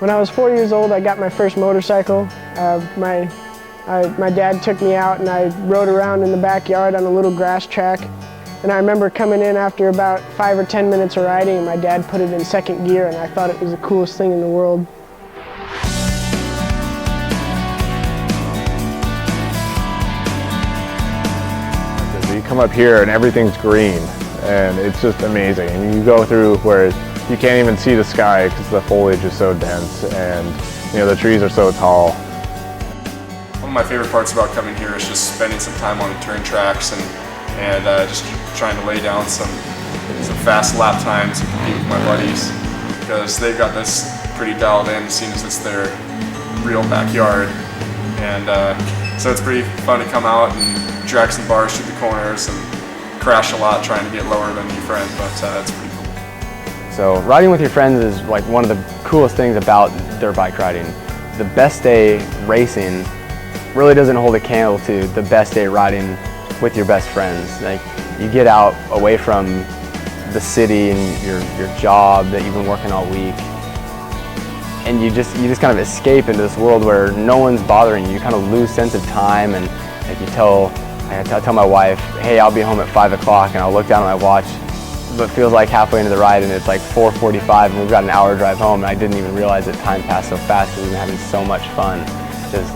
When I was 4 years old, I got my first motorcycle. My dad took me out and I rode around in the backyard on a little grass track. And I remember coming in after about 5 or 10 minutes of riding, and my dad put it in second gear, and I thought it was the coolest thing in the world. You come up here and everything's green, and it's just amazing. And you go through where you can't even see the sky because the foliage is so dense, and the trees are so tall. One of my favorite parts about coming here is just spending some time on the turn tracks and just trying to lay down some fast lap times and compete with my buddies, because they've got this pretty dialed in, seeing as it's their real backyard. And so it's pretty fun to come out and drag some bars through the corners and crash a lot trying to get lower than your friend, but it's pretty cool. So riding with your friends is like one of the coolest things about dirt bike riding. The best day racing really doesn't hold a candle to the best day riding with your best friends. Like, you get out away from the city and your job that you've been working all week, and you just kind of escape into this world where no one's bothering you. You kind of lose sense of time, and like I tell my wife, hey, I'll be home at 5 o'clock, and I'll look down at my watch, but it feels like halfway into the ride and it's like 4:45 and we've got an hour drive home, and I didn't even realize that time passed so fast because we've been having so much fun. Just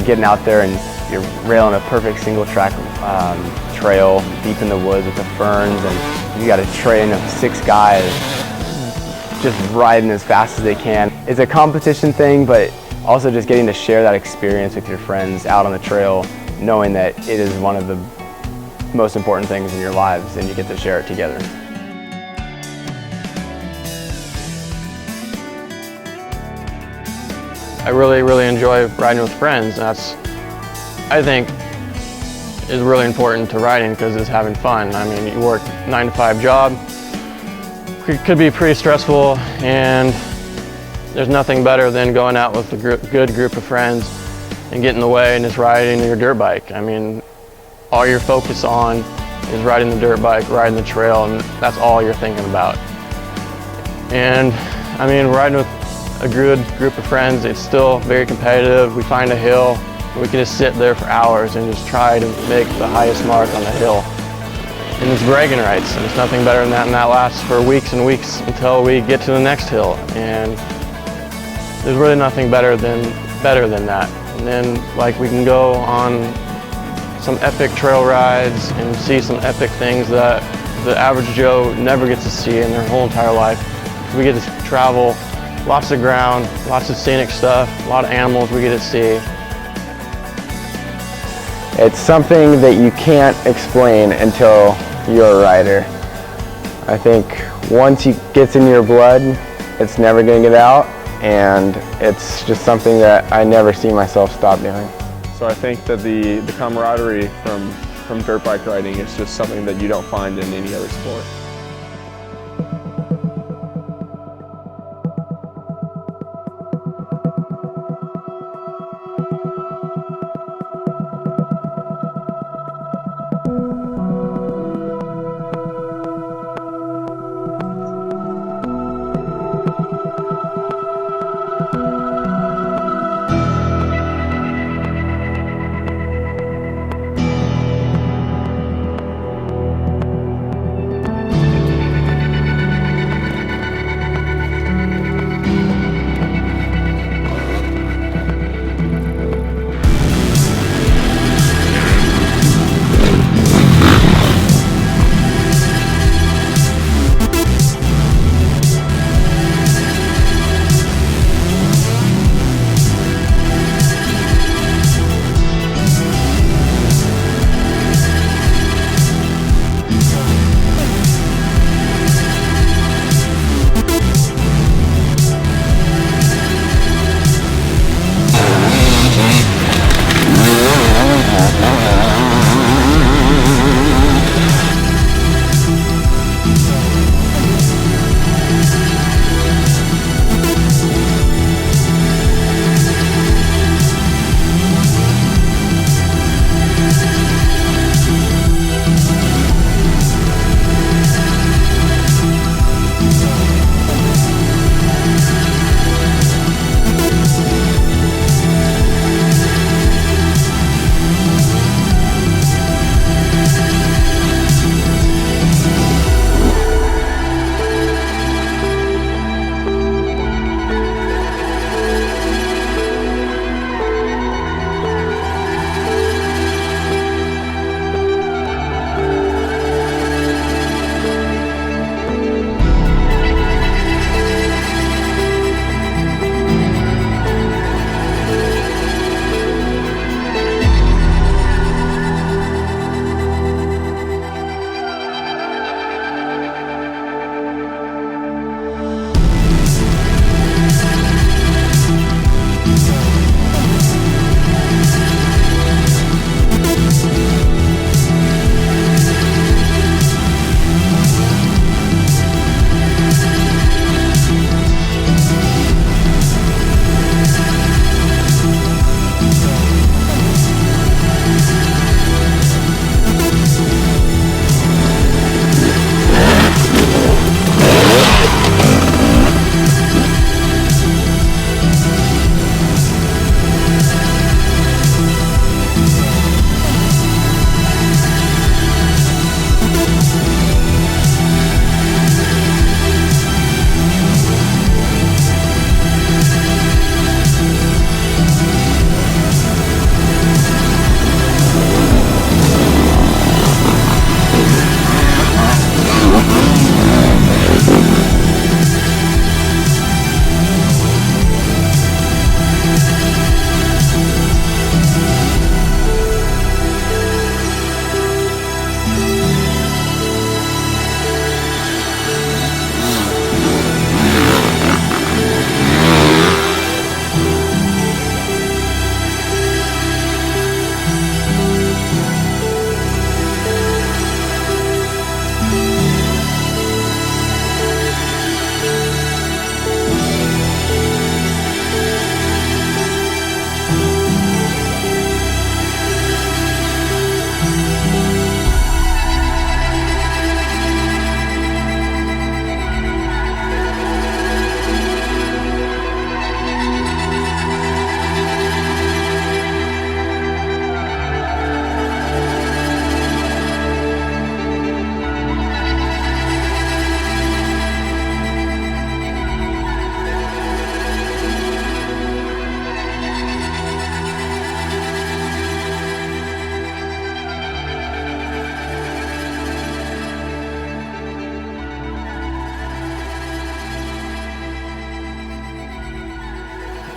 getting out there and you're railing a perfect single track trail deep in the woods with the ferns, and you got a train of 6 guys just riding as fast as they can. It's a competition thing, but also just getting to share that experience with your friends out on the trail, knowing that it is one of the most important things in your lives and you get to share it together. I really enjoy riding with friends. That's, I think, is really important to riding because it's having fun. I mean, you work 9-to-5 job, could be pretty stressful, and there's nothing better than going out with a good group of friends and getting away and just riding your dirt bike. I mean, all you're focused on is riding the dirt bike, riding the trail, and that's all you're thinking about. And I mean, riding with a good group of friends, it's still very competitive. We find a hill, we can just sit there for hours and just try to make the highest mark on the hill. And it's bragging rights, and it's nothing better than that, and that lasts for weeks and weeks until we get to the next hill. And there's really nothing better than that. And then, like, we can go on some epic trail rides and see some epic things that the average Joe never gets to see in their whole entire life. We get to travel lots of ground, lots of scenic stuff, a lot of animals we get to see. It's something that you can't explain until you're a rider. I think once it gets in your blood, it's never going to get out, and it's just something that I never see myself stop doing. So I think that the camaraderie from dirt bike riding is just something that you don't find in any other sport.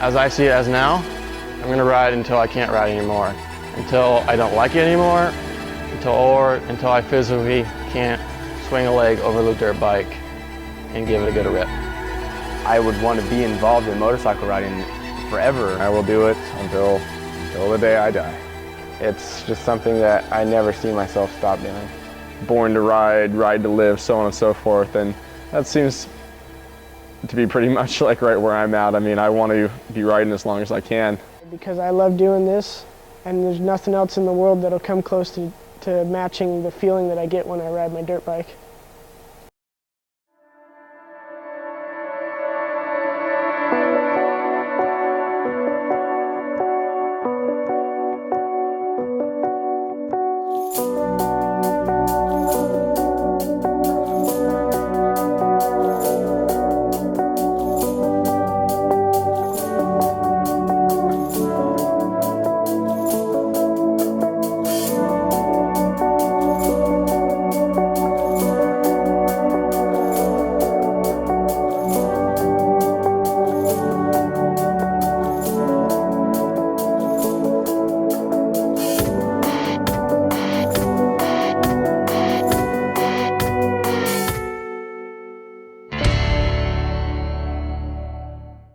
as I see it as now, I'm going to ride until I can't ride anymore, until I don't like it anymore, until I physically can't swing a leg over the dirt bike and give it a good rip. I would want to be involved in motorcycle riding forever. I will do it until the day I die. It's just something that I never see myself stop doing. Born to ride, ride to live, so on and so forth, and that seems to be pretty much like right where I'm at. I mean, I want to be riding as long as I can. Because I love doing this, and there's nothing else in the world that'll come close to matching the feeling that I get when I ride my dirt bike.